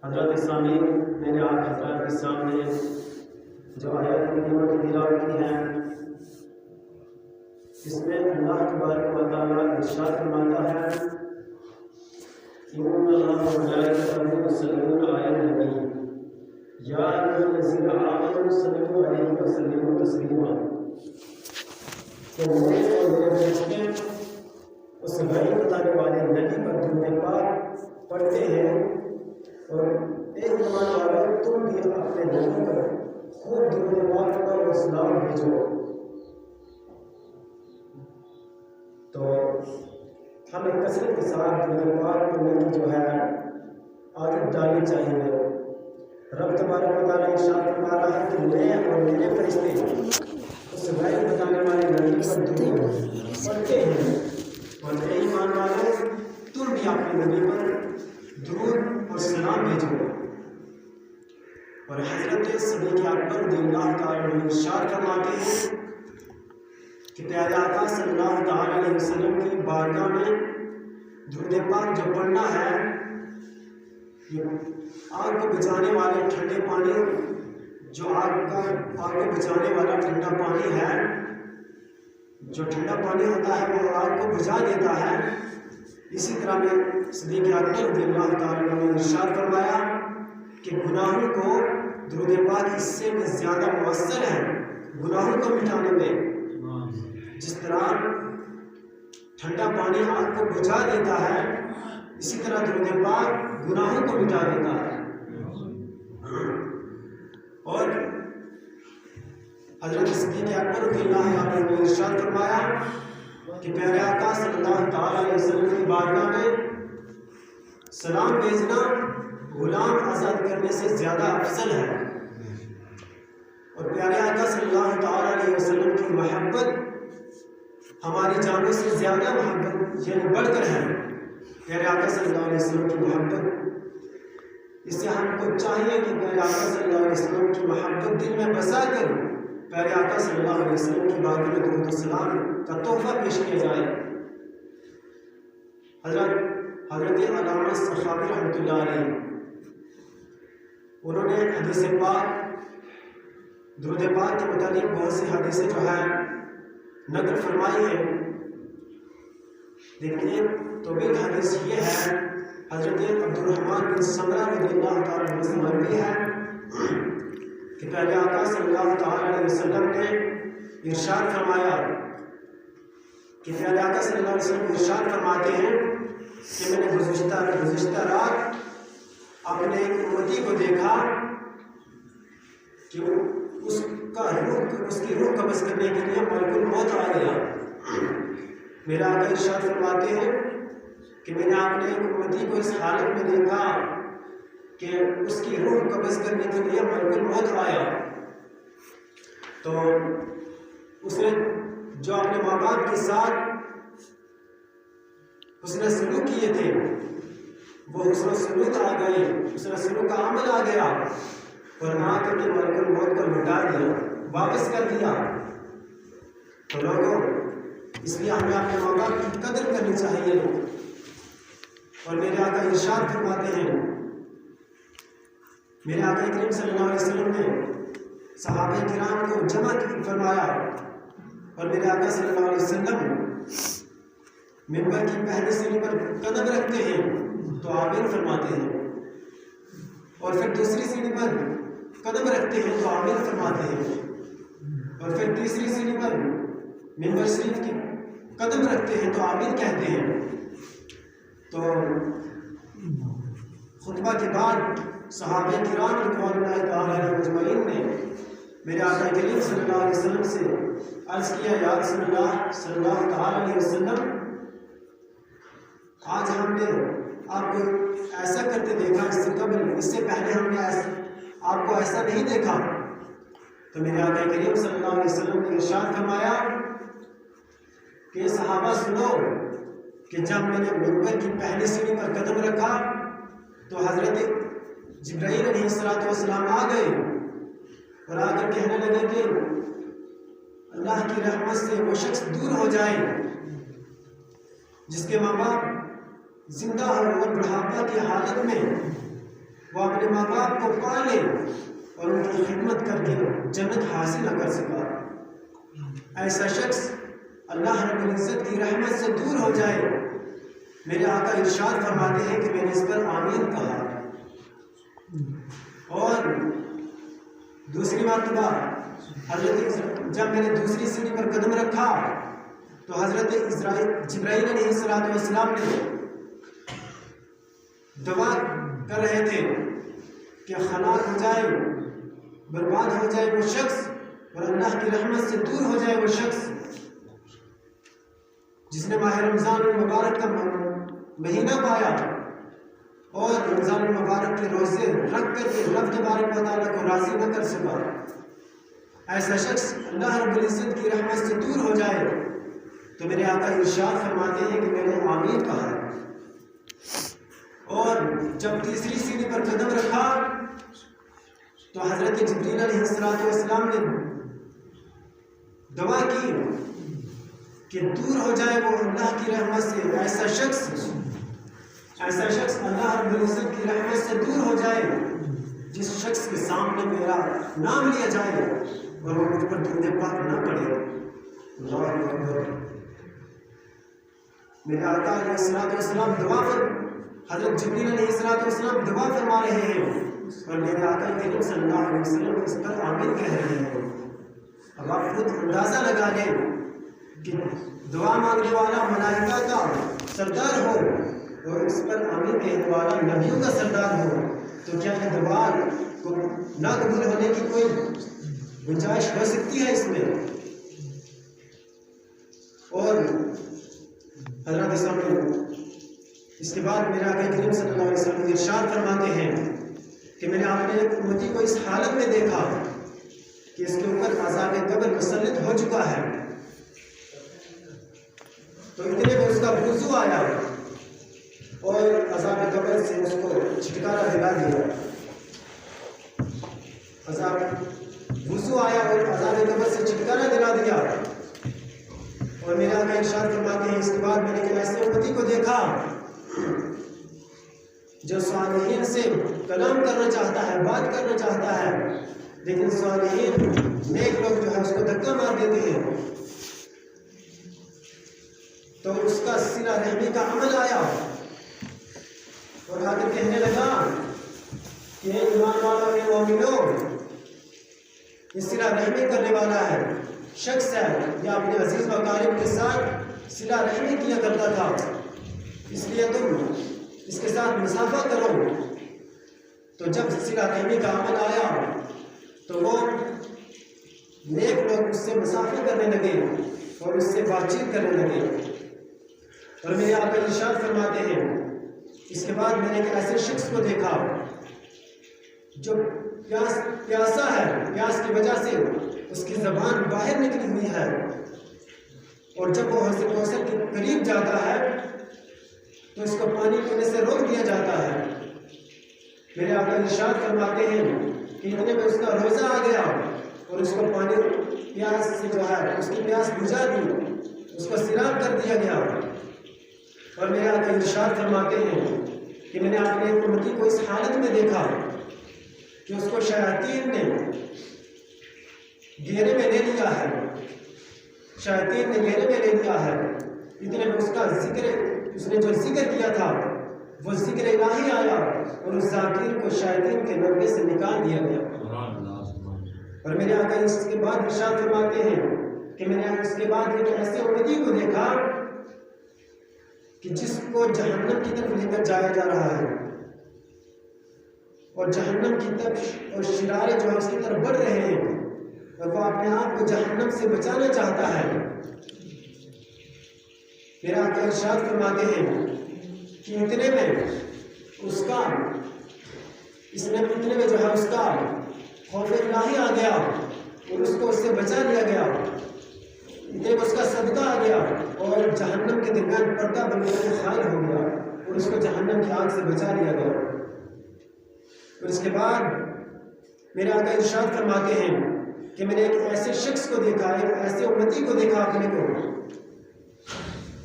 حضرت سامعین، میں نے آپ حضرات کے سامنے جو آیات کریمہ کی تلاوت کی ہے، اس میں اللہ تبارک و تعالیٰ ارشاد فرماتا ہے ان اللہ و ملائکتہ یصلون علی النبی یا ایھا الذین آمنوا صلوا علیہ وسلموا تسلیما۔ تو میں اور میرے فرشتے اس غیب بتانے والے نبی پر درود پاک پڑھتے ہیں، اور ایک ایمان والو تم بھی اپنے نبی پر خوب درود پاک پڑھو اور سلام بھیجو۔ تو ہمیں کثرت کے ساتھ درود پاک پڑھنے کی جو ہے عادت ڈالنی چاہیے۔ رب تبارک و تعالیٰ ارشاد فرما رہا ہے کہ میں اور میرے فرشتے اس غیب بتانے والے نبی پر درود پڑھتے ہیں، اور اے ایمان والو تم بھی اپنے نبی پر درود اور سلام بھیجو۔ اور حضرت صدیق اکبر رضی اللہ تعالیٰ عنہ ارشاد فرماتے ہیں کہ پیارے آقا صلی اللہ تعالیٰ علیہ وسلم کی بارگاہ میں درود پاک جو پڑھنا ہے، یہ آگ کو بچانے والے ٹھنڈے پانی، جو آگ کو بچانے والا ٹھنڈا پانی ہے، جو ٹھنڈا پانی ہوتا ہے وہ آگ کو بجھا دیتا ہے۔ اسی طرح میں صدیق اکبر رضی اللہ تعالیٰ عنہ نے ارشاد فرمایا کہ گناہوں کو درود پاک اس سے بھی زیادہ مؤثر ہے گناہوں کو مٹانے میں، جس طرح ٹھنڈا پانی آگ کو بجھا دیتا ہے، اسی طرح درود پاک گناہوں کو مٹا دیتا ہے۔ اور حضرت صدیق اکبر رضی اللہ عنہ نے ارشاد فرمایا کہ پیارے آقا صلی اللہ تعالیٰ علیہ وسلم کی بارگاہ میں سلام بھیجنا غلام آزاد کرنے سے زیادہ افضل ہے، اور پیارے آقا صلی اللہ تعالیٰ علیہ وسلم کی محبت ہماری جانوں سے زیادہ محبت یعنی بڑھ کر ہے۔ پیارے آقا صلی اللہ علیہ وسلم کی محبت، اس سے ہم کو چاہیے کہ پیارے آقا صلی اللہ علیہ وسلم کی محبت دل میں بسا کر پیارے آقا صلی اللہ علیہ وسلم کی بارگاہ میں درود و سلام کا تحفہ پیش کیا جائے۔ حضرت علامہ سخاوی رحمۃ اللہ علیہ، انہوں نے حدیث پاک درود پاک کے متعلق بہت سی حدیثیں جو ہے نقل فرمائی ہیں، لیکن ایک طویل حدیث یہ ہے، حضرت عبد الرحمن بن سمرہ رضی اللہ تعالیٰ عنہ سے مروی ہے کہ پیارے آقا صلی اللہ تعالیٰ علیہ وسلم نے ارشاد فرمایا کہ پیارے آقا صلی اللہ علیہ وسلم ارشاد فرماتے ہیں کہ میں نے گزشتہ رات اپنے ایک امتی کو دیکھا کہ اس کی روح قبض کرنے کے لیے ملک الموت آ گیا۔ میرا آقا ارشاد فرماتے ہیں کہ میں نے اپنے ایک امتی کو اس حالت میں دیکھا کہ اس کی روح قبض کرنے کے لیے ملک الموت آیا، تو اس نے جو اپنے ماں باپ کے ساتھ حسن سلوک کیے تھے وہ حسن سلوک آ گئے، حسن سلوک کا عمل آ گیا، اور آ کر کے ملک الموت کو لوٹا دیا، واپس کر دیا۔ تو لوگوں، اس لیے ہمیں اپنے ماں باپ کی قدر کرنی چاہیے۔ اور میرے آقا ارشاد فرماتے ہیں، میرے آقا کریم صلی اللہ علیہ وسلم نے صحابہ کرام کو جمع فرمایا، اور میرے آقا صلی اللہ علیہ وسلم منبر کی پہلی سیڑھی پر قدم رکھتے ہیں تو آمین فرماتے ہیں، اور پھر دوسری سیڑھی پر قدم رکھتے ہیں تو آمین فرماتے ہیں، اور پھر تیسری سیڑھی پر منبر شریف کی قدم رکھتے ہیں تو آمین کہتے ہیں۔ تو خطبہ کے بعد صحابہ کرام رضوان اللہ تعالیٰ علیہم اجمعین نے میرے آقا کریم صلی اللہ علیہ وسلم سے عرض کیا، یا رسول اللہ صلی اللہ تعالیٰ علیہ وسلم، آج ہم نے آپ کو ایسا کرتے دیکھا، اس سے پہلے ہم نے آپ کو ایسا نہیں دیکھا۔ تو میرے آقا کریم صلی اللہ علیہ وسلم نے ارشاد فرمایا کہ صحابہ سنو کہ جب میں نے منبر کی پہلی سیڑھی پر قدم رکھا تو حضرت جبرائیل علیہ السلام آ گئے، اور آ کر کہنے لگے کہ اللہ کی رحمت سے وہ شخص دور ہو جائے جس کے ماں باپ زندہ ہو اور بڑھاپا کی حالت میں وہ اپنے ماں باپ کو پالے اور ان کی خدمت کر کے جنت حاصل نہ کر سکا، ایسا شخص اللہ رب العزت کی رحمت سے دور ہو جائے۔ میرے آقا ارشاد فرماتے ہیں کہ میں نے اس پر آمین کہا۔ اور دوسری مرتبہ جب میں نے دوسری سیڑھی پر قدم رکھا تو حضرت جبرائیل علیہ السلام نے دعا کر رہے تھے کہ ہلاک ہو جائے، برباد ہو جائے وہ شخص اور اللہ کی رحمت سے دور ہو جائے وہ شخص جس نے ماہ رمضان المبارک کا مہینہ پایا اور رمضان المبارک کے روزے رکھ کر کے رب تبارک و تعالیٰ کو راضی نہ کر سکا۔ ایسا شخص اللہ رب العزت کی رحمت سے دور ہو جائے تو میرے آقا ارشاد فرماتے ہیں کہ میں نے آمین کہا۔ اور جب تیسری سیڑھی پر قدم رکھا تو حضرت جبریل علیہ السلام نے دعا کی کہ دور ہو جائے وہ اللہ کی رحمت سے، ایسا شخص اللہ رب العزت کی رحمت سے دور ہو جائے جس شخص کے سامنے میرا نام لیا جائے اور وہ مجھ پر درود پاک نہ پڑے۔ اللہ اکبر۔ میرے آقا علیہ السلام دعا پر حضرت جبریل علیہ السلام دعا فرما رہے ہیں اور میرے آقا کریم صلی اللہ علیہ وسلم اس پر آمین کہہ رہے ہیں۔ اب آپ خود اندازہ لگا لیں کہ دعا مانگنے والا ملائکہ کا سردار ہو اور اس پر آمین کہنے والا نبیوں کا سردار ہو تو کیا یہ دعا کو نہ قبول ہونے کی کوئی گنجائش ہو سکتی ہے اس میں؟ اور حضرت اس کے بعد میرے آقا کریم صلی اللہ علیہ وسلم ارشاد فرماتے ہیں کہ میں نے اپنے امتی کو اس حالت میں دیکھا کہ اس کے اوپر عذاب قبر مسلط ہو چکا ہے، تو اتنے میں اس کا وضو آیا اور عذاب قبر سے اس کو چھٹکارا دلا دیا۔ وضو آیا اور عذاب قبر سے چھٹکارا دلا دیا۔ اور میرے آقا ارشاد فرماتے ہیں اس کے بعد میں نے ایک ایسے امتی کو دیکھا جو صالحین سے کلام کرنا چاہتا ہے، بات کرنا چاہتا ہے، لیکن صالحین نیک لوگ جو ہے اس کو دھکا مار دیتے ہیں، تو اس کا صلہ رحمی کا عمل آیا اور آ کے کہنے لگا کہ ایمان والوں کے مومنوں، یہ صلہ رحمی کرنے والا ہے شخص ہے، یہ اپنے عزیز و اقارب کے ساتھ صلہ رحمی کیا کرتا تھا، اس لیے تم اس کے ساتھ مسافہ کرو۔ تو جب صلہ رحمی کا عمل آیا تو وہ نیک لوگ اس سے مسافہ کرنے لگے اور اس سے بات چیت کرنے لگے۔ اور میرے آقا ارشاد فرماتے ہیں اس کے بعد میں نے ایک ایسے شخص کو دیکھا جو پیاسا ہے، پیاس کی وجہ سے اس کی زبان باہر نکلی ہوئی ہے، اور جب وہ حوض کوثر کے قریب جاتا ہے تو اس کو پانی پینے سے روک دیا جاتا ہے۔ میرے آقا ارشاد فرماتے ہیں کہ اتنے میں اس کا روزہ آ گیا اور اس کو پانی پیاس سے جو ہے اس کی پیاس بجھا دی، اس کو سیراب کر دیا گیا۔ اور میرے آقا ارشاد فرماتے ہیں کہ میں نے اپنے امتی کو اس حالت میں دیکھا کہ اس کو شیاطین نے گھیرے میں لے لیا ہے، شیاطین نے گھیرے میں لے لیا ہے۔ اتنے میں اس نے جو ذکر کیا تھا وہ ذکر الہی آیا اور اس ذاکر کو شیاطین کے نغمے سے نکال دیا گیا۔ اور میرے آقا اس کے بعد ارشاد فرماتے ہیں کہ میں نے اس کے بعد ایک ایسے امتی کو دیکھا کہ جس کو جہنم کی طرف لے کر جایا جا رہا ہے، اور جہنم کی تپش اور شرارے جو ہے اس کی طرف بڑھ رہے ہیں اور وہ اپنے آپ کو جہنم سے بچانا چاہتا ہے۔ میرا آقا ارشاد فرماتے ہیں کہ اتنے میں جو ہے اس کا خوف الہی آ گیا اور اس کو اس سے بچا لیا گیا، اتنے میں اس کا صدقہ آ گیا اور جہنم کے درمیان پردہ بن کر خائل ہو گیا اور اس کو جہنم کی آگ سے بچا لیا گیا۔ اور اس کے بعد میرے آقا ارشاد فرماتے ہیں کہ میں نے ایک ایسے شخص کو دیکھا، ایک ایسے امتی کو دیکھا اپنے کو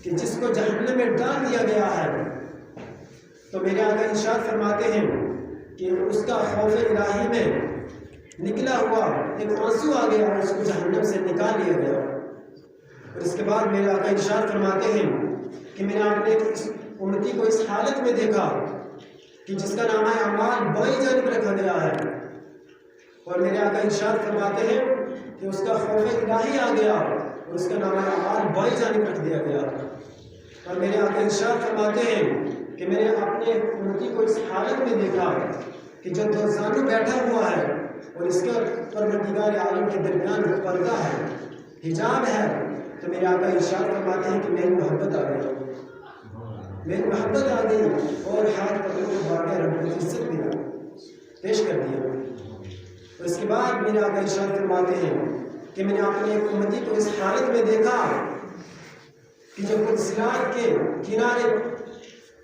کہ جس کو جہنم میں ڈال دیا گیا ہے۔ تو میرے آقا ارشاد فرماتے ہیں کہ اس کا خوف الہی میں نکلا ہوا ایک آنسو آ گیا اور اس کو جہنم سے نکال لیا گیا۔ اور اس کے بعد میرے آقا ارشاد فرماتے ہیں کہ میں نے اپنے اس امتی کو اس حالت میں دیکھا کہ جس کا نامہ اعمال بائیں جانب رکھا گیا ہے، اور میرے آقا ارشاد فرماتے ہیں کہ اس کا خوف الہی آ گیا اور اس کا نامہ اعمال بائیں جانب رکھ دیا گیا۔ اور میرے آقا ارشاد فرماتے ہیں کہ میں نے اپنے امتی کو اس حالت میں دیکھا کہ جو دو زانو بیٹھا ہوا ہے اور اس کا پروردگار عالم کے درمیان پردہ ہے، حجاب ہے، تو میرے آقا ارشاد فرماتے ہیں کہ میری محبت آ گئی، میری محبت آ گئی اور ہاتھ پکڑ کے باقی رب العزت بھی پیش کر دیا۔ اور اس کے بعد میرے آقا ارشاد فرماتے ہیں کہ میں نے اپنے امتی کو اس حالت میں دیکھا کہ جو خود سراج کے کنارے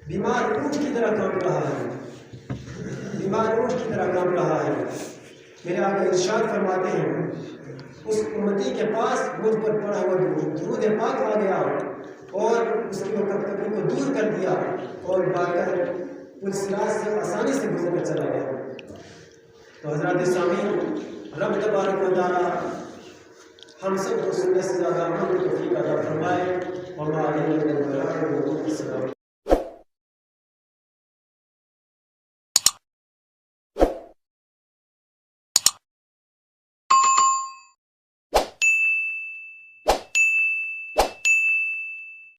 بیمار اونٹ کی طرح کانپ رہا ہے، بیمار اونٹ کی طرح کانپ رہا ہے۔ میرے آقا ارشاد فرماتے ہیں اس امتی کے پاس مجھ پر پڑا ہوا درود پاک آ گیا اور اس کی کبھی کو دور کر دیا اور باقی پلسراج سے آسانی سے گزر کر چلا گیا۔ تو حضرات سامعین، رب تبارک و تعالیٰ ہم سب کو سننے سے زیادہ عمل کی توفیق عطا فرمائے۔ وما علینا الا البلاغ۔